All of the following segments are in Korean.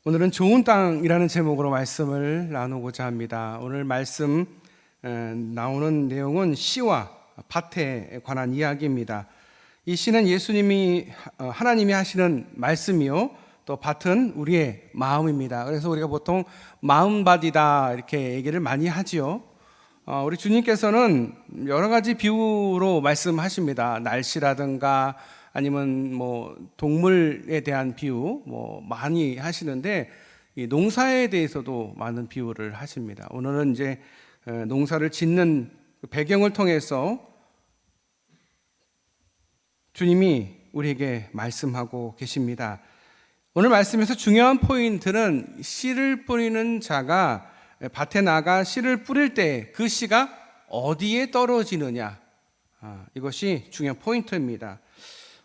오늘은 좋은 땅이라는 제목으로 말씀을 나누고자 합니다. 오늘 말씀 나오는 내용은 씨와 밭에 관한 이야기입니다. 이 씨는 하나님이 하시는 말씀이요, 또 밭은 우리의 마음입니다. 그래서 우리가 보통 마음밭이다 이렇게 얘기를 많이 하지요. 우리 주님께서는 여러 가지 비유로 말씀하십니다. 날씨라든가 아니면 동물에 대한 비유 많이 하시는데, 이 농사에 대해서도 많은 비유를 하십니다. 오늘은 이제 농사를 짓는 배경을 통해서 주님이 우리에게 말씀하고 계십니다. 오늘 말씀에서 중요한 포인트는 씨를 뿌리는 자가 밭에 나가 씨를 뿌릴 때 그 씨가 어디에 떨어지느냐, 이것이 중요한 포인트입니다.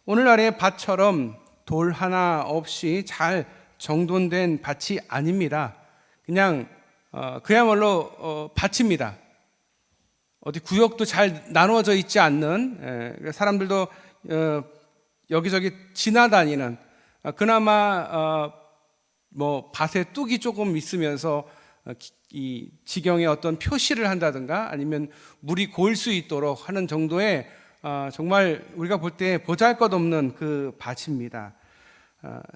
오늘날의 밭처럼 돌 하나 없이 잘 정돈된 밭이 아닙니다. 그야말로 밭입니다. 어디 구역도 잘 나누어져 있지 않는, 사람들도 여기저기 지나다니는, 그나마 밭에 뚝이 조금 있으면서 이 지경에 어떤 표시를 한다든가 아니면 물이 고일 수 있도록 하는 정도의 정말 우리가 볼 때 보잘것없는 그 밭입니다.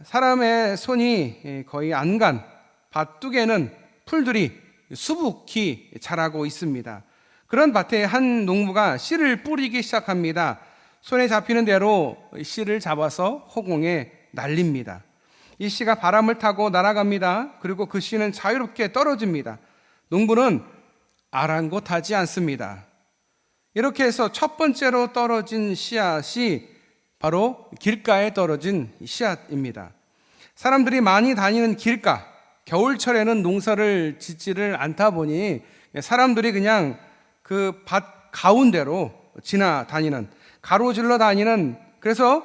사람의 손이 거의 안 간 밭둑에는 풀들이 수북히 자라고 있습니다. 그런 밭에 한 농부가 씨를 뿌리기 시작합니다. 손에 잡히는 대로 씨를 잡아서 허공에 날립니다. 이 씨가 바람을 타고 날아갑니다. 그리고 그 씨는 자유롭게 떨어집니다. 농부는 아랑곳하지 않습니다. 이렇게 해서 첫 번째로 떨어진 씨앗이 바로 길가에 떨어진 씨앗입니다. 사람들이 많이 다니는 길가, 겨울철에는 농사를 짓지를 않다 보니 사람들이 그냥 그 밭 가운데로 지나다니는, 가로질러 다니는, 그래서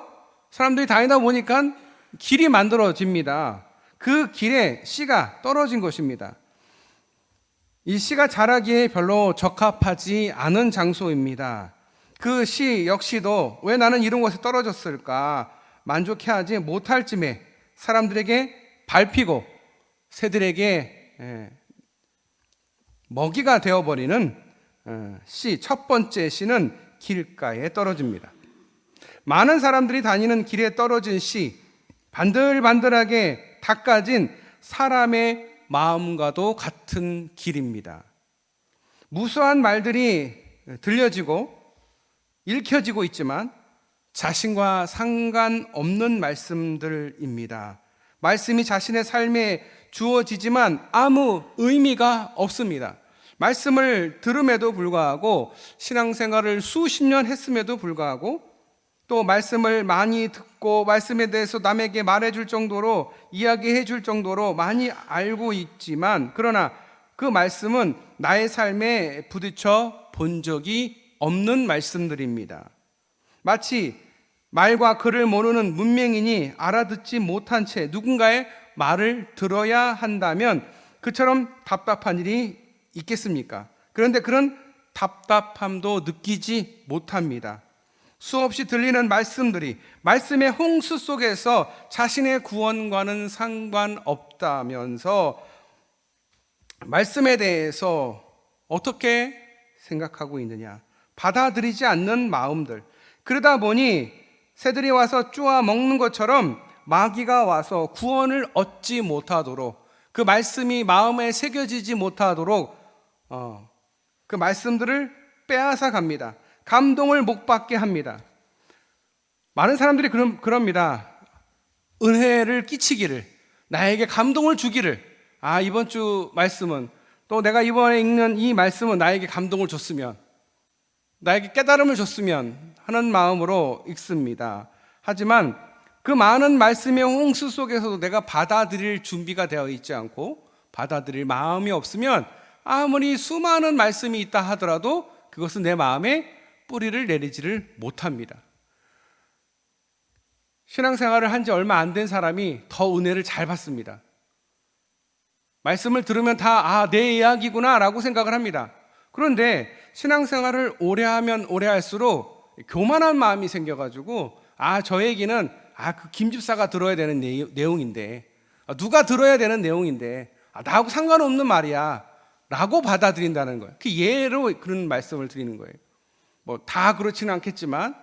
사람들이 다니다 보니까 길이 만들어집니다. 그 길에 씨가 떨어진 것입니다. 이 씨가 자라기에 별로 적합하지 않은 장소입니다. 그 씨 역시도 왜 나는 이런 곳에 떨어졌을까 만족해하지 못할 쯤에 사람들에게 밟히고 새들에게 먹이가 되어버리는 씨, 첫 번째 씨는 길가에 떨어집니다. 많은 사람들이 다니는 길에 떨어진 씨, 반들반들하게 닦아진 사람의 마음과도 같은 길입니다. 무수한 말들이 들려지고 읽혀지고 있지만 자신과 상관없는 말씀들입니다. 말씀이 자신의 삶에 주어지지만 아무 의미가 없습니다. 말씀을 들음에도 불구하고, 신앙생활을 수십 년 했음에도 불구하고, 또 말씀을 많이 듣고 말씀에 대해서 남에게 말해줄 정도로, 이야기해 줄 정도로 많이 알고 있지만, 그러나 그 말씀은 나의 삶에 부딪혀 본 적이 없는 말씀들입니다. 마치 말과 글을 모르는 문맹인이 알아듣지 못한 채 누군가의 말을 들어야 한다면 그처럼 답답한 일이 있겠습니까? 그런데 그런 답답함도 느끼지 못합니다. 수없이 들리는 말씀들이 말씀의 홍수 속에서 자신의 구원과는 상관없다면서 말씀에 대해서 어떻게 생각하고 있느냐, 받아들이지 않는 마음들. 그러다 보니 새들이 와서 쪼아 먹는 것처럼 마귀가 와서 구원을 얻지 못하도록, 그 말씀이 마음에 새겨지지 못하도록 그 말씀들을 빼앗아 갑니다. 감동을 못 받게 합니다. 많은 사람들이 그럽니다. 은혜를 끼치기를, 나에게 감동을 주기를, 이번 주 말씀은, 또 내가 이번에 읽는 이 말씀은 나에게 감동을 줬으면, 나에게 깨달음을 줬으면 하는 마음으로 읽습니다. 하지만 그 많은 말씀의 홍수 속에서도 내가 받아들일 준비가 되어 있지 않고 받아들일 마음이 없으면 아무리 수많은 말씀이 있다 하더라도 그것은 내 마음에 뿌리를 내리지를 못합니다. 신앙생활을 한 지 얼마 안 된 사람이 더 은혜를 잘 받습니다. 말씀을 들으면 다 내 이야기구나 라고 생각을 합니다. 그런데 신앙생활을 오래 하면 오래 할수록 교만한 마음이 생겨가지고 저 얘기는 그 김집사가 들어야 되는 내용인데, 누가 들어야 되는 내용인데 나하고 상관없는 말이야 라고 받아들인다는 거예요. 그 예로 그런 말씀을 드리는 거예요. 뭐 다 그렇지는 않겠지만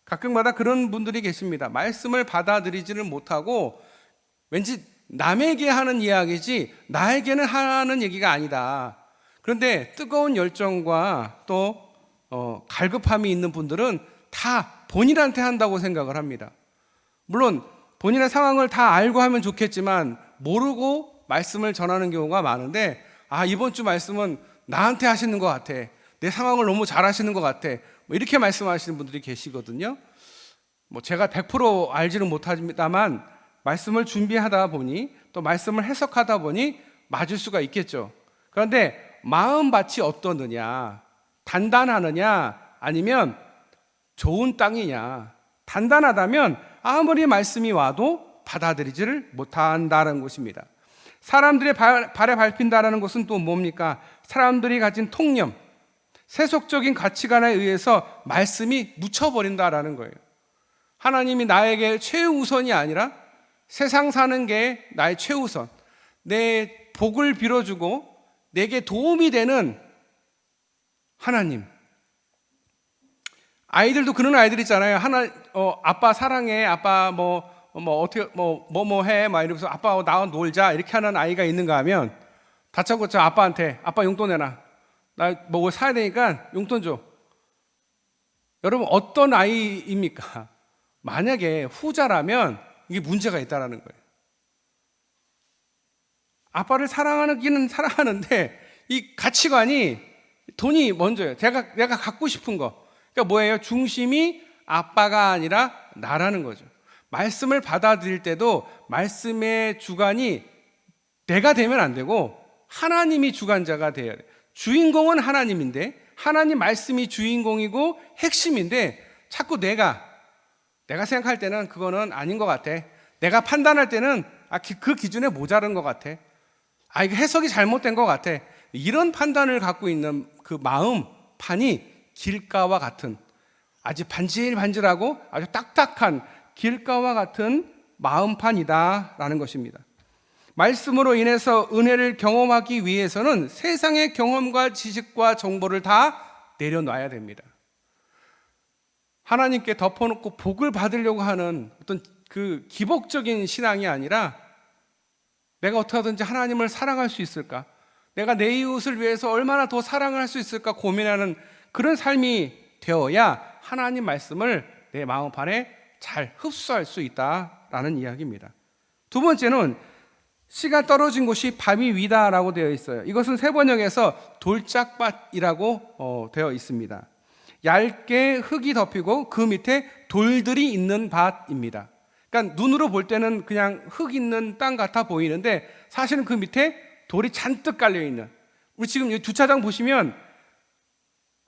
가끔마다 그런 분들이 계십니다. 말씀을 받아들이지를 못하고 왠지 남에게 하는 이야기지 나에게는 하는 얘기가 아니다. 그런데 뜨거운 열정과 또 갈급함이 있는 분들은 다 본인한테 한다고 생각을 합니다. 물론 본인의 상황을 다 알고 하면 좋겠지만 모르고 말씀을 전하는 경우가 많은데 이번 주 말씀은 나한테 하시는 것 같아. 내 상황을 너무 잘 하시는 것 같아. 뭐 이렇게 말씀하시는 분들이 계시거든요. 뭐 제가 100% 알지는 못합니다만 말씀을 준비하다 보니 또 말씀을 해석하다 보니 맞을 수가 있겠죠. 그런데 마음밭이 어떠느냐, 단단하느냐 아니면 좋은 땅이냐. 단단하다면 아무리 말씀이 와도 받아들이지를 못한다는 것입니다. 사람들의 발에 밟힌다는 것은 또 뭡니까? 사람들이 가진 통념, 세속적인 가치관에 의해서 말씀이 묻혀버린다라는 거예요. 하나님이 나에게 최우선이 아니라 세상 사는 게 나의 최우선, 내 복을 빌어주고 내게 도움이 되는 하나님. 아이들도 그런 아이들 있잖아요. 아빠 사랑해, 아빠 어떻게 해, 막 이러면서 아빠 나와 놀자 이렇게 하는 아이가 있는가 하면 다짜고짜 아빠한테 아빠 용돈 내놔, 나 뭐 사야 되니까 용돈 줘. 여러분 어떤 아이입니까? 만약에 후자라면 이게 문제가 있다라는 거예요. 아빠를 사랑하기는 사랑하는데 이 가치관이 돈이 먼저예요. 내가 갖고 싶은 거. 그러니까 뭐예요? 중심이 아빠가 아니라 나라는 거죠. 말씀을 받아들일 때도 말씀의 주관이 내가 되면 안 되고 하나님이 주관자가 돼야 돼요. 주인공은 하나님인데 하나님 말씀이 주인공이고 핵심인데 자꾸 내가 생각할 때는 그거는 아닌 것 같아. 내가 판단할 때는 그 기준에 모자른 것 같아. 이거 해석이 잘못된 것 같아. 이런 판단을 갖고 있는 그 마음판이 길가와 같은 아주 반질반질하고 아주 딱딱한 길가와 같은 마음판이다라는 것입니다. 말씀으로 인해서 은혜를 경험하기 위해서는 세상의 경험과 지식과 정보를 다 내려놔야 됩니다. 하나님께 덮어놓고 복을 받으려고 하는 어떤 그 기복적인 신앙이 아니라 내가 어떻게 하든지 하나님을 사랑할 수 있을까? 내가 내 이웃을 위해서 얼마나 더 사랑을 할 수 있을까 고민하는 그런 삶이 되어야 하나님 말씀을 내 마음판에 잘 흡수할 수 있다라는 이야기입니다. 두 번째는 씨가 떨어진 곳이 바위 위다라고 되어 있어요. 이것은 새 번역에서 돌짝밭이라고 되어 있습니다. 얇게 흙이 덮이고 그 밑에 돌들이 있는 밭입니다. 그러니까 눈으로 볼 때는 그냥 흙 있는 땅 같아 보이는데 사실은 그 밑에 돌이 잔뜩 깔려 있는. 우리 지금 주차장 보시면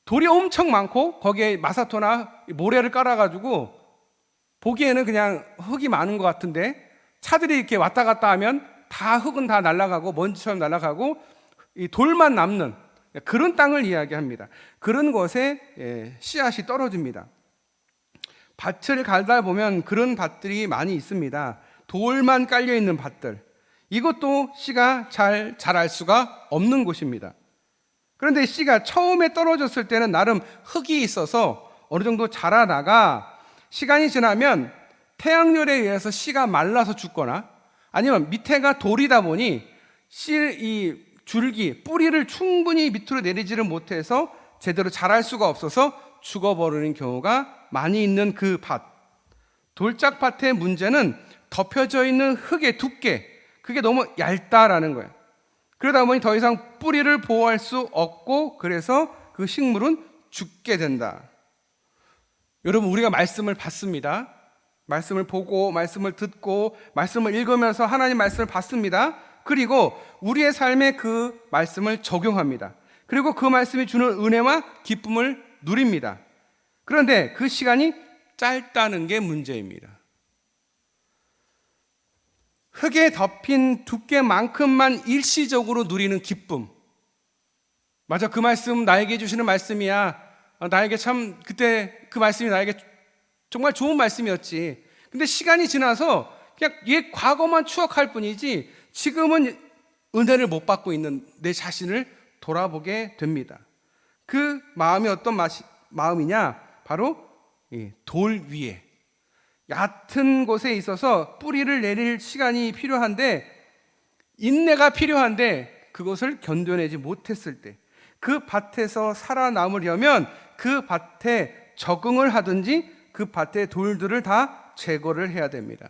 돌이 엄청 많고 거기에 마사토나 모래를 깔아가지고 보기에는 그냥 흙이 많은 것 같은데 차들이 이렇게 왔다 갔다 하면 다 흙은 다 날아가고 먼지처럼 날아가고 이 돌만 남는 그런 땅을 이야기합니다. 그런 것에 씨앗이 떨어집니다. 밭을 갈다 보면 그런 밭들이 많이 있습니다. 돌만 깔려 있는 밭들. 이것도 씨가 잘 자랄 수가 없는 곳입니다. 그런데 씨가 처음에 떨어졌을 때는 나름 흙이 있어서 어느 정도 자라다가 시간이 지나면 태양열에 의해서 씨가 말라서 죽거나 아니면 밑에가 돌이다 보니 이 줄기, 뿌리를 충분히 밑으로 내리지를 못해서 제대로 자랄 수가 없어서 죽어버리는 경우가 많이 있는 그 밭. 돌짝밭의 문제는 덮여져 있는 흙의 두께, 그게 너무 얇다라는 거예요. 그러다 보니 더 이상 뿌리를 보호할 수 없고 그래서 그 식물은 죽게 된다. 여러분, 우리가 말씀을 받습니다. 말씀을 보고 말씀을 듣고 말씀을 읽으면서 하나님 말씀을 받습니다. 그리고 우리의 삶에 그 말씀을 적용합니다. 그리고 그 말씀이 주는 은혜와 기쁨을 누립니다. 그런데 그 시간이 짧다는 게 문제입니다. 흙에 덮인 두께만큼만 일시적으로 누리는 기쁨. 맞아, 그 말씀 나에게 주시는 말씀이야. 나에게 참 그때 그 말씀이 나에게 정말 좋은 말씀이었지. 근데 시간이 지나서 그냥 옛 과거만 추억할 뿐이지 지금은 은혜를 못 받고 있는 내 자신을 돌아보게 됩니다. 그 마음이 어떤 마음이냐? 바로 돌 위에 얕은 곳에 있어서 뿌리를 내릴 시간이 필요한데, 인내가 필요한데 그것을 견뎌내지 못했을 때, 그 밭에서 살아남으려면 그 밭에 적응을 하든지 그 밭의 돌들을 다 제거를 해야 됩니다.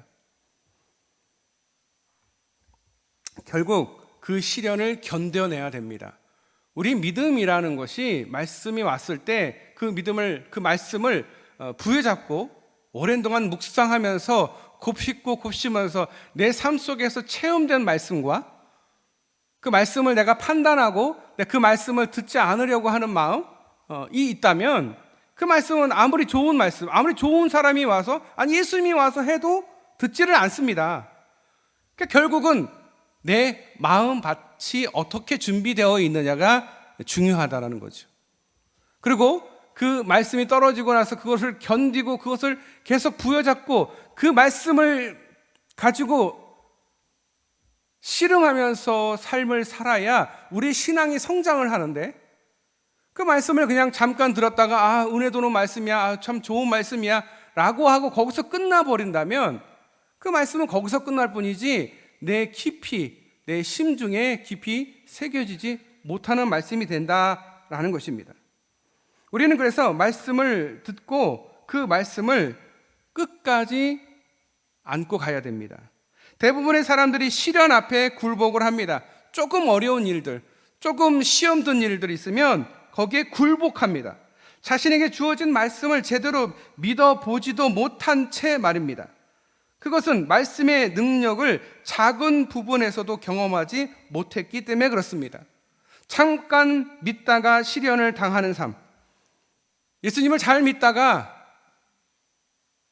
결국 그 시련을 견뎌내야 됩니다. 우리 믿음이라는 것이 말씀이 왔을 때 그 말씀을 부여잡고 오랜 동안 묵상하면서 곱씹고 곱씹으면서 내 삶 속에서 체험된 말씀과 그 말씀을 내가 판단하고 그 말씀을 듣지 않으려고 하는 마음이 있다면, 그 말씀은 아무리 좋은 말씀, 아무리 좋은 사람이 와서, 아니 예수님이 와서 해도 듣지를 않습니다. 그러니까 결국은 내 마음밭이 어떻게 준비되어 있느냐가 중요하다는 거죠. 그리고 그 말씀이 떨어지고 나서 그것을 견디고 그것을 계속 부여잡고 그 말씀을 가지고 씨름하면서 삶을 살아야 우리 신앙이 성장을 하는데, 그 말씀을 그냥 잠깐 들었다가 은혜 도는 말씀이야, 참 좋은 말씀이야 라고 하고 거기서 끝나버린다면 그 말씀은 거기서 끝날 뿐이지 내 심중에 깊이 새겨지지 못하는 말씀이 된다라는 것입니다. 우리는 그래서 말씀을 듣고 그 말씀을 끝까지 안고 가야 됩니다. 대부분의 사람들이 시련 앞에 굴복을 합니다. 조금 어려운 일들, 조금 시험 든 일들이 있으면 거기에 굴복합니다. 자신에게 주어진 말씀을 제대로 믿어보지도 못한 채 말입니다. 그것은 말씀의 능력을 작은 부분에서도 경험하지 못했기 때문에 그렇습니다. 잠깐 믿다가 시련을 당하는 삶, 예수님을 잘 믿다가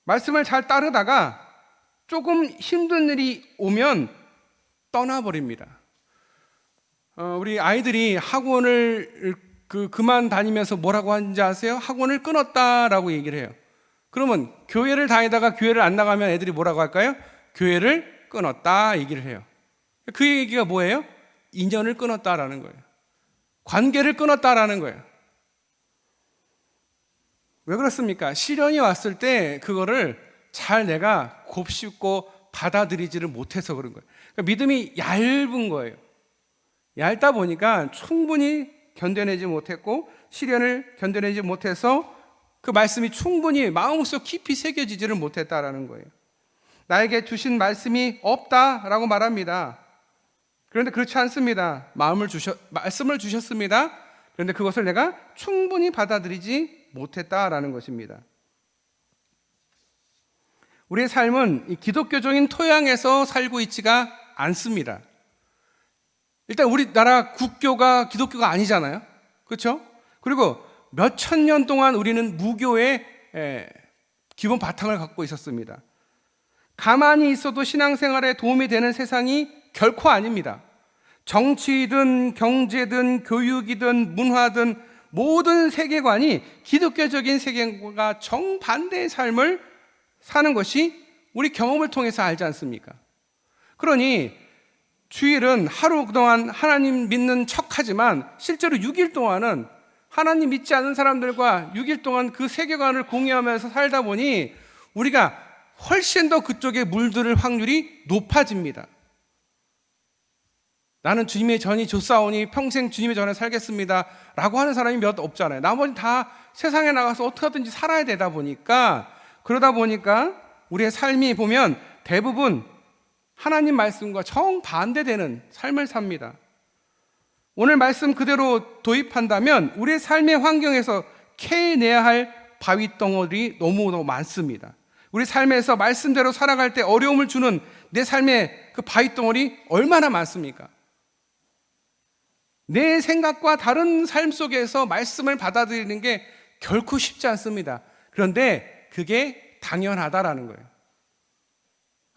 말씀을 잘 따르다가 조금 힘든 일이 오면 떠나버립니다. 우리 아이들이 학원을 그만 다니면서 뭐라고 하는지 아세요? 학원을 끊었다라고 얘기를 해요. 그러면 교회를 다니다가 교회를 안 나가면 애들이 뭐라고 할까요? 교회를 끊었다 얘기를 해요. 그 얘기가 뭐예요? 인연을 끊었다라는 거예요. 관계를 끊었다라는 거예요. 왜 그렇습니까? 시련이 왔을 때 그거를 잘 내가 곱씹고 받아들이지를 못해서 그런 거예요. 그러니까 믿음이 얇은 거예요. 얇다 보니까 충분히 견뎌내지 못했고 시련을 견뎌내지 못해서 그 말씀이 충분히 마음속 깊이 새겨지지를 못했다라는 거예요. 나에게 주신 말씀이 없다라고 말합니다. 그런데 그렇지 않습니다. 말씀을 주셨습니다. 그런데 그것을 내가 충분히 받아들이지 못했다라는 것입니다. 우리의 삶은 이 기독교적인 토양에서 살고 있지가 않습니다. 일단 우리나라 국교가 기독교가 아니잖아요. 그렇죠? 그리고 몇 천 년 동안 우리는 무교의 기본 바탕을 갖고 있었습니다. 가만히 있어도 신앙생활에 도움이 되는 세상이 결코 아닙니다. 정치든 경제든 교육이든 문화든 모든 세계관이 기독교적인 세계관과 정반대의 삶을 사는 것이 우리 경험을 통해서 알지 않습니까? 그러니 주일은 하루 동안 하나님 믿는 척하지만 실제로 6일 동안은 하나님 믿지 않는 사람들과 6일 동안 그 세계관을 공유하면서 살다 보니 우리가 훨씬 더 그쪽에 물들 확률이 높아집니다. 나는 주님의 전이 좋사오니 평생 주님의 전에 살겠습니다 라고 하는 사람이 몇 없잖아요. 나머지 다 세상에 나가서 어떻게 하든지 살아야 되다 보니까, 그러다 보니까 우리의 삶이 보면 대부분 하나님 말씀과 정반대되는 삶을 삽니다. 오늘 말씀 그대로 도입한다면 우리의 삶의 환경에서 캐내야 할 바위덩어리 너무너무 많습니다. 우리 삶에서 말씀대로 살아갈 때 어려움을 주는 내 삶의 그 바위덩어리 얼마나 많습니까? 내 생각과 다른 삶 속에서 말씀을 받아들이는 게 결코 쉽지 않습니다. 그런데 그게 당연하다라는 거예요.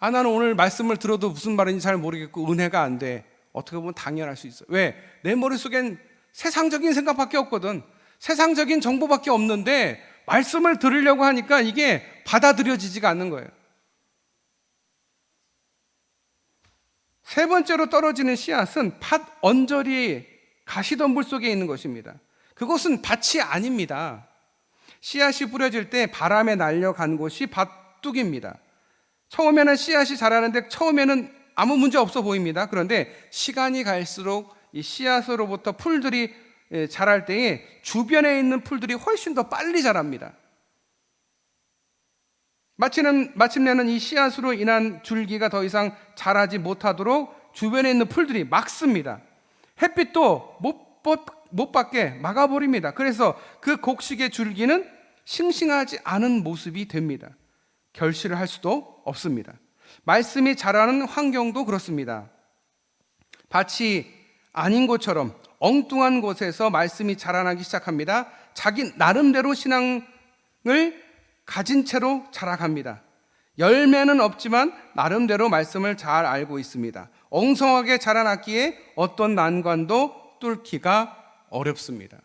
나는 오늘 말씀을 들어도 무슨 말인지 잘 모르겠고 은혜가 안 돼. 어떻게 보면 당연할 수 있어요. 왜? 내 머릿속엔 세상적인 생각밖에 없거든. 세상적인 정보밖에 없는데 말씀을 들으려고 하니까 이게 받아들여지지가 않는 거예요. 세 번째로 떨어지는 씨앗은 밭 언저리 가시덤불 속에 있는 것입니다. 그것은 밭이 아닙니다. 씨앗이 뿌려질 때 바람에 날려간 곳이 밭둑입니다. 처음에는 씨앗이 자라는데 처음에는 아무 문제 없어 보입니다. 그런데 시간이 갈수록 이 씨앗으로부터 풀들이 자랄 때에 주변에 있는 풀들이 훨씬 더 빨리 자랍니다. 마침내는 이 씨앗으로 인한 줄기가 더 이상 자라지 못하도록 주변에 있는 풀들이 막습니다. 햇빛도 못 받게 막아버립니다. 그래서 그 곡식의 줄기는 싱싱하지 않은 모습이 됩니다. 결실을 할 수도 없습니다. 말씀이 자라는 환경도 그렇습니다. 밭이 아닌 곳처럼 엉뚱한 곳에서 말씀이 자라나기 시작합니다. 자기 나름대로 신앙을 가진 채로 자라갑니다. 열매는 없지만 나름대로 말씀을 잘 알고 있습니다. 엉성하게 자라났기에 어떤 난관도 뚫기가 어렵습니다.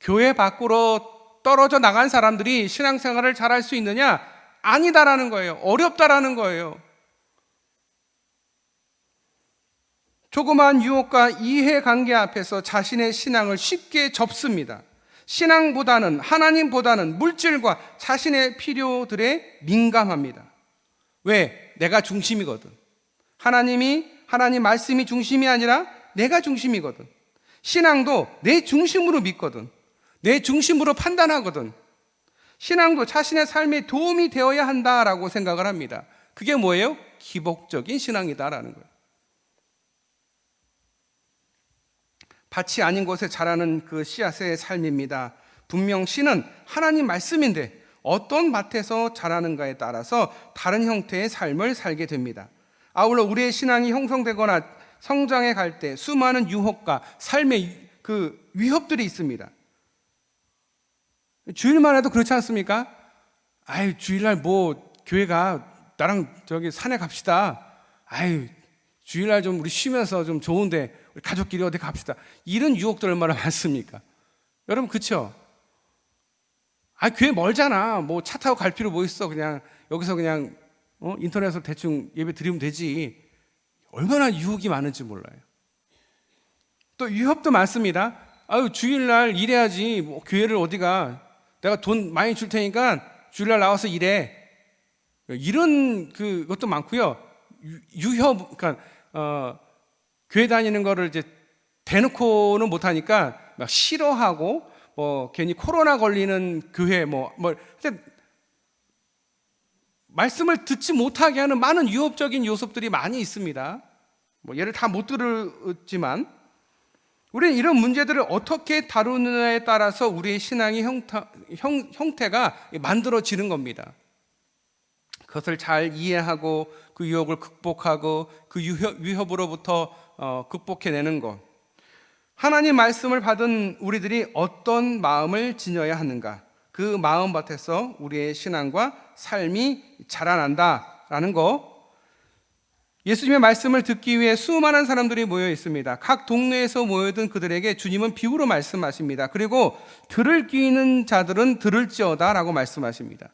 교회 밖으로 떨어져 나간 사람들이 신앙생활을 잘할 수 있느냐? 아니다라는 거예요. 어렵다라는 거예요. 조그마한 유혹과 이해관계 앞에서 자신의 신앙을 쉽게 접습니다. 신앙보다는, 하나님보다는 물질과 자신의 필요들에 민감합니다. 왜? 내가 중심이거든. 하나님 말씀이 중심이 아니라 내가 중심이거든. 신앙도 내 중심으로 믿거든. 내 중심으로 판단하거든. 신앙도 자신의 삶에 도움이 되어야 한다라고 생각을 합니다. 그게 뭐예요? 기복적인 신앙이다라는 거예요. 밭이 아닌 곳에 자라는 그 씨앗의 삶입니다. 분명 씨는 하나님 말씀인데 어떤 밭에서 자라는가에 따라서 다른 형태의 삶을 살게 됩니다. 아울러 우리의 신앙이 형성되거나 성장해 갈 때 수많은 유혹과 삶의 그 위협들이 있습니다. 주일만 해도 그렇지 않습니까? 아유, 주일날 뭐 교회가 나랑 저기 산에 갑시다. 아유, 주일날 좀 우리 쉬면서 좀 좋은데 우리 가족끼리 어디 갑시다. 이런 유혹들 얼마나 많습니까? 여러분 그렇죠? 아, 교회 멀잖아. 뭐 차 타고 갈 필요 뭐 있어? 그냥 여기서 그냥 인터넷으로 대충 예배 드리면 되지. 얼마나 유혹이 많은지 몰라요. 또 유협도 많습니다. 아유, 주일날 일해야지. 뭐 교회를 어디가? 내가 돈 많이 줄 테니까 주일날 나와서 일해. 이런 그것도 많고요. 유협, 그러니까 교회 다니는 거를 이제 대놓고는 못 하니까 막 싫어하고 뭐 괜히 코로나 걸리는 교회 뭐 말씀을 듣지 못하게 하는 많은 유혹적인 요소들이 많이 있습니다. 뭐 예를 다 못 들었지만 우리는 이런 문제들을 어떻게 다루느냐에 따라서 우리의 신앙의 형태가 만들어지는 겁니다. 그것을 잘 이해하고 그 유혹을 극복하고 그 위협으로부터 극복해내는 것. 하나님 말씀을 받은 우리들이 어떤 마음을 지녀야 하는가? 그 마음밭에서 우리의 신앙과 삶이 자라난다라는 거. 예수님의 말씀을 듣기 위해 수많은 사람들이 모여 있습니다. 각 동네에서 모여든 그들에게 주님은 비유로 말씀하십니다. 그리고 들을 귀 있는 자들은 들을지어다 라고 말씀하십니다.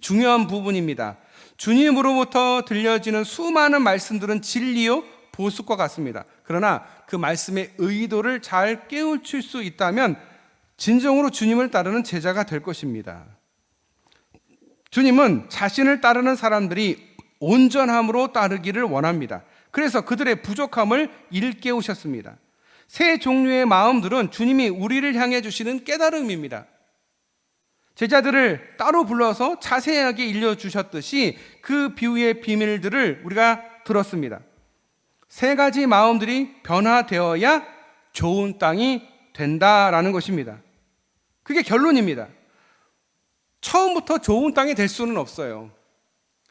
중요한 부분입니다. 주님으로부터 들려지는 수많은 말씀들은 진리요 보석과 같습니다. 그러나 그 말씀의 의도를 잘 깨우칠 수 있다면 진정으로 주님을 따르는 제자가 될 것입니다. 주님은 자신을 따르는 사람들이 온전함으로 따르기를 원합니다. 그래서 그들의 부족함을 일깨우셨습니다. 세 종류의 마음들은 주님이 우리를 향해 주시는 깨달음입니다. 제자들을 따로 불러서 자세하게 일러주셨듯이 그 비유의 비밀들을 우리가 들었습니다. 세 가지 마음들이 변화되어야 좋은 땅이 된다라는 것입니다. 그게 결론입니다. 처음부터 좋은 땅이 될 수는 없어요.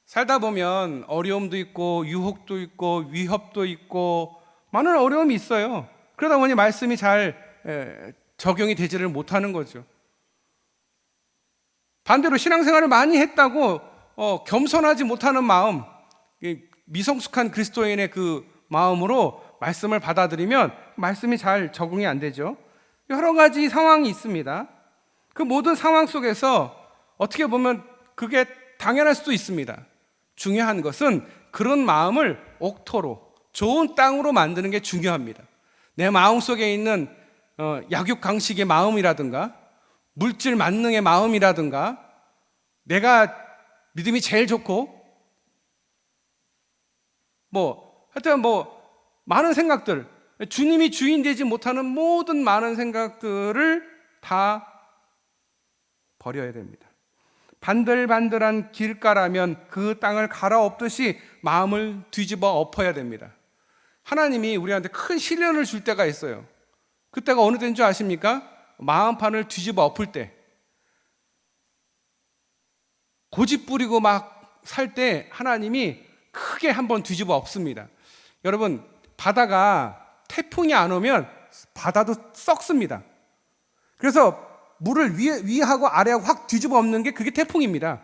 살다 보면 어려움도 있고 유혹도 있고 위협도 있고 많은 어려움이 있어요. 그러다 보니 말씀이 잘 적용이 되지를 못하는 거죠. 반대로 신앙생활을 많이 했다고 겸손하지 못하는 마음, 미성숙한 그리스도인의 그 마음으로 말씀을 받아들이면 말씀이 잘 적응이 안 되죠. 여러 가지 상황이 있습니다. 그 모든 상황 속에서 어떻게 보면 그게 당연할 수도 있습니다. 중요한 것은 그런 마음을 옥토로 좋은 땅으로 만드는 게 중요합니다. 내 마음속에 있는 약육강식의 마음이라든가 물질 만능의 마음이라든가 내가 믿음이 제일 좋고 하여튼 많은 생각들, 주님이 주인 되지 못하는 모든 많은 생각들을 다 버려야 됩니다. 반들반들한 길가라면 그 땅을 갈아엎듯이 마음을 뒤집어 엎어야 됩니다. 하나님이 우리한테 큰 시련을 줄 때가 있어요. 그때가 어느 때인 줄 아십니까? 마음판을 뒤집어 엎을 때, 고집 부리고 막 살 때 하나님이 크게 한번 뒤집어 엎습니다. 여러분, 바다가 태풍이 안 오면 바다도 썩습니다. 그래서 물을 위하고 아래하고 확 뒤집어 엎는 게 그게 태풍입니다.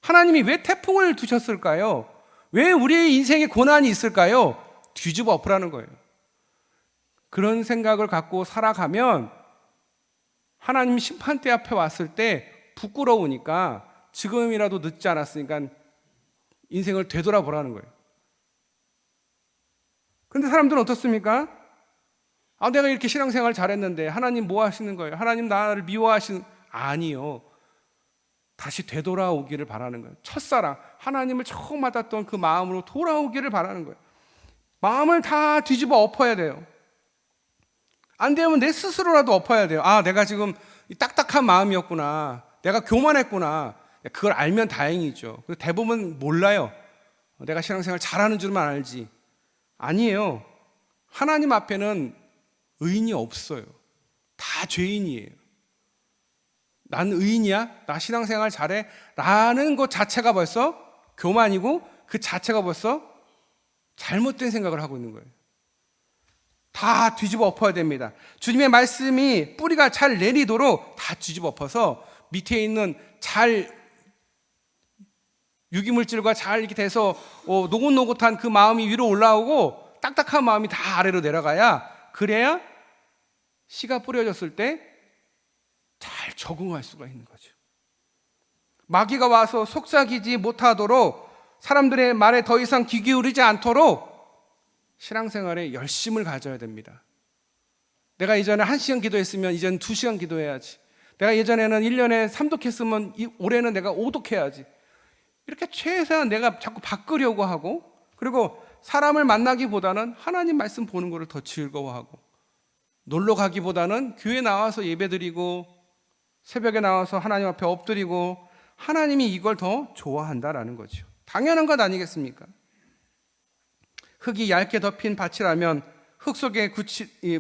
하나님이 왜 태풍을 두셨을까요? 왜 우리의 인생에 고난이 있을까요? 뒤집어 엎으라는 거예요. 그런 생각을 갖고 살아가면 하나님 심판대 앞에 왔을 때 부끄러우니까 지금이라도 늦지 않았으니까 인생을 되돌아보라는 거예요. 그런데 사람들은 어떻습니까? 내가 이렇게 신앙생활 잘했는데 하나님 뭐 하시는 거예요? 하나님 나를 미워하시는? 아니요. 다시 되돌아오기를 바라는 거예요. 첫사랑, 하나님을 처음 만났던 그 마음으로 돌아오기를 바라는 거예요. 마음을 다 뒤집어 엎어야 돼요. 안 되면 내 스스로라도 엎어야 돼요. 내가 지금 딱딱한 마음이었구나. 내가 교만했구나. 그걸 알면 다행이죠. 대부분 몰라요. 내가 신앙생활 잘하는 줄만 알지. 아니에요. 하나님 앞에는 의인이 없어요. 다 죄인이에요. 난 의인이야? 나 신앙생활 잘해? 라는 것 자체가 벌써 교만이고 그 자체가 벌써 잘못된 생각을 하고 있는 거예요. 다 뒤집어 엎어야 됩니다. 주님의 말씀이 뿌리가 잘 내리도록 다 뒤집어 엎어서 밑에 있는 유기물질과 잘 이렇게 돼서 노릇노릇한 그 마음이 위로 올라오고 딱딱한 마음이 다 아래로 내려가야, 그래야 씨가 뿌려졌을 때 잘 적응할 수가 있는 거죠. 마귀가 와서 속삭이지 못하도록, 사람들의 말에 더 이상 귀 기울이지 않도록 신앙생활에 열심을 가져야 됩니다. 내가 예전에 1시간 기도했으면 이제는 2시간 기도해야지. 내가 예전에는 1년에 3독했으면 올해는 내가 5독해야지. 이렇게 최대한 내가 자꾸 바꾸려고 하고, 그리고 사람을 만나기보다는 하나님 말씀 보는 것을 더 즐거워하고, 놀러 가기보다는 교회 나와서 예배드리고 새벽에 나와서 하나님 앞에 엎드리고, 하나님이 이걸 더 좋아한다라는 거죠. 당연한 것 아니겠습니까? 흙이 얇게 덮인 밭이라면 흙 속에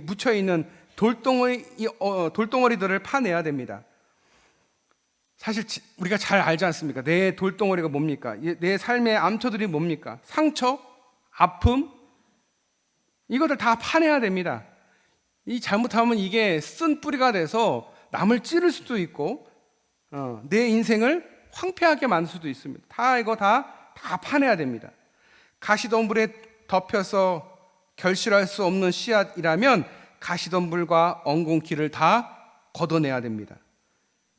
묻혀있는 돌덩어리들을 파내야 됩니다. 사실 우리가 잘 알지 않습니까? 내 돌덩어리가 뭡니까? 내 삶의 암초들이 뭡니까? 상처, 아픔, 이것들 다 파내야 됩니다. 잘못하면 이게 쓴 뿌리가 돼서 남을 찌를 수도 있고 내 인생을 황폐하게 만들 수도 있습니다. 이거 다 파내야 됩니다. 가시덤불에 덮여서 결실할 수 없는 씨앗이라면 가시덤불과 엉겅퀴를 다 걷어내야 됩니다.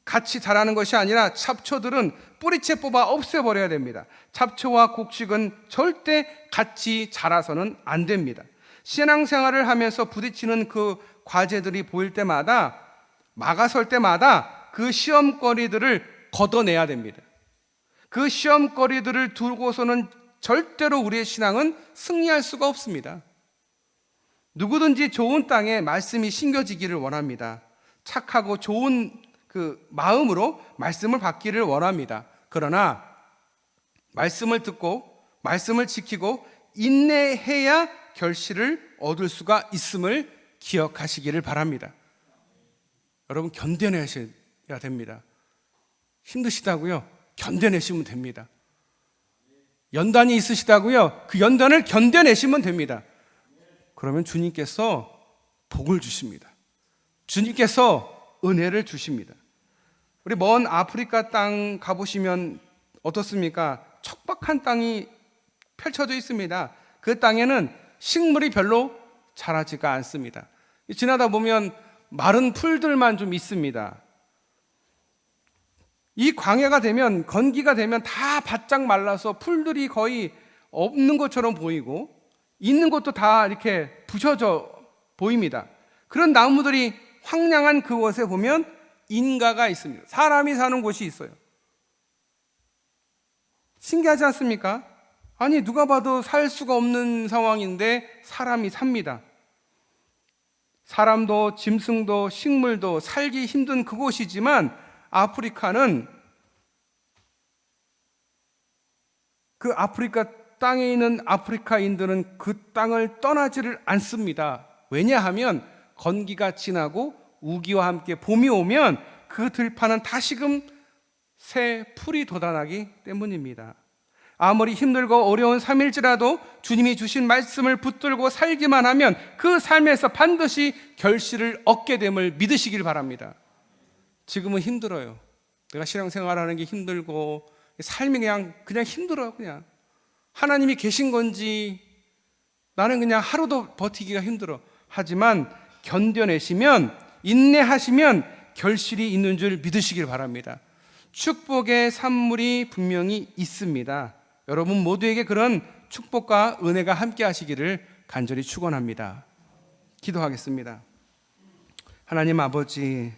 같이 자라는 것이 아니라 잡초들은 뿌리채 뽑아 없애버려야 됩니다. 잡초와 곡식은 절대 같이 자라서는 안 됩니다. 신앙생활을 하면서 부딪히는 그 과제들이 보일 때마다, 막아설 때마다 그 시험거리들을 걷어내야 됩니다. 그 시험거리들을 두고서는 절대로 우리의 신앙은 승리할 수가 없습니다. 누구든지 좋은 땅에 말씀이 심겨지기를 원합니다. 착하고 좋은 그 마음으로 말씀을 받기를 원합니다. 그러나 말씀을 듣고 말씀을 지키고 인내해야 결실을 얻을 수가 있음을 기억하시기를 바랍니다. 여러분, 견뎌내셔야 됩니다. 힘드시다고요? 견뎌내시면 됩니다. 연단이 있으시다고요? 그 연단을 견뎌내시면 됩니다. 그러면 주님께서 복을 주십니다. 주님께서 은혜를 주십니다. 우리 먼 아프리카 땅 가보시면 어떻습니까? 척박한 땅이 펼쳐져 있습니다. 그 땅에는 식물이 별로 자라지가 않습니다. 지나다 보면 마른 풀들만 좀 있습니다. 이 광야가 되면, 건기가 되면 다 바짝 말라서 풀들이 거의 없는 것처럼 보이고, 있는 것도 다 이렇게 부셔져 보입니다. 그런 나무들이 황량한 그곳에 보면 인가가 있습니다. 사람이 사는 곳이 있어요. 신기하지 않습니까? 아니, 누가 봐도 살 수가 없는 상황인데 사람이 삽니다. 사람도 짐승도 식물도 살기 힘든 그곳이지만 아프리카는, 그 아프리카 땅에 있는 아프리카인들은 그 땅을 떠나지를 않습니다. 왜냐하면 건기가 지나고 우기와 함께 봄이 오면 그 들판은 다시금 새 풀이 돋아나기 때문입니다. 아무리 힘들고 어려운 삶일지라도 주님이 주신 말씀을 붙들고 살기만 하면 그 삶에서 반드시 결실을 얻게 됨을 믿으시길 바랍니다. 지금은 힘들어요. 내가 신앙생활하는 게 힘들고 삶이 그냥 힘들어요. 그냥 하나님이 계신 건지 나는 그냥 하루도 버티기가 힘들어. 하지만 견뎌내시면, 인내하시면 결실이 있는 줄 믿으시길 바랍니다. 축복의 산물이 분명히 있습니다. 여러분 모두에게 그런 축복과 은혜가 함께 하시기를 간절히 축원합니다. 기도하겠습니다. 하나님 아버지,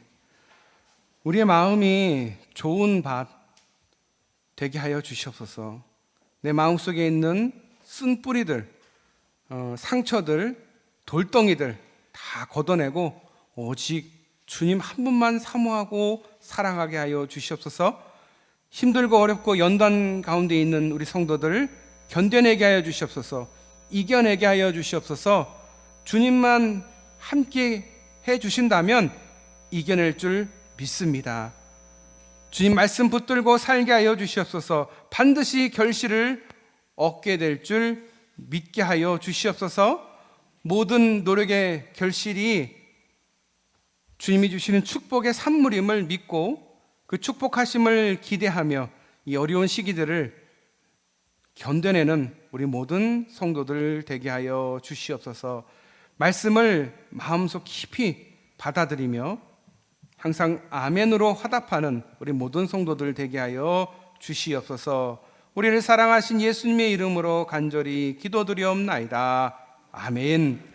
우리의 마음이 좋은 밭 되게 하여 주시옵소서. 내 마음속에 있는 쓴 뿌리들, 상처들, 돌덩이들 다 걷어내고 오직 주님 한 분만 사모하고 사랑하게 하여 주시옵소서. 힘들고 어렵고 연단 가운데 있는 우리 성도들 견뎌내게 하여 주시옵소서. 이겨내게 하여 주시옵소서. 주님만 함께 해 주신다면 이겨낼 줄 믿습니다. 주님 말씀 붙들고 살게 하여 주시옵소서. 반드시 결실을 얻게 될 줄 믿게 하여 주시옵소서. 모든 노력의 결실이 주님이 주시는 축복의 산물임을 믿고 그 축복하심을 기대하며 이 어려운 시기들을 견뎌내는 우리 모든 성도들 되게 하여 주시옵소서. 말씀을 마음속 깊이 받아들이며 항상 아멘으로 화답하는 우리 모든 성도들 되게 하여 주시옵소서. 우리를 사랑하신 예수님의 이름으로 간절히 기도드리옵나이다. 아멘.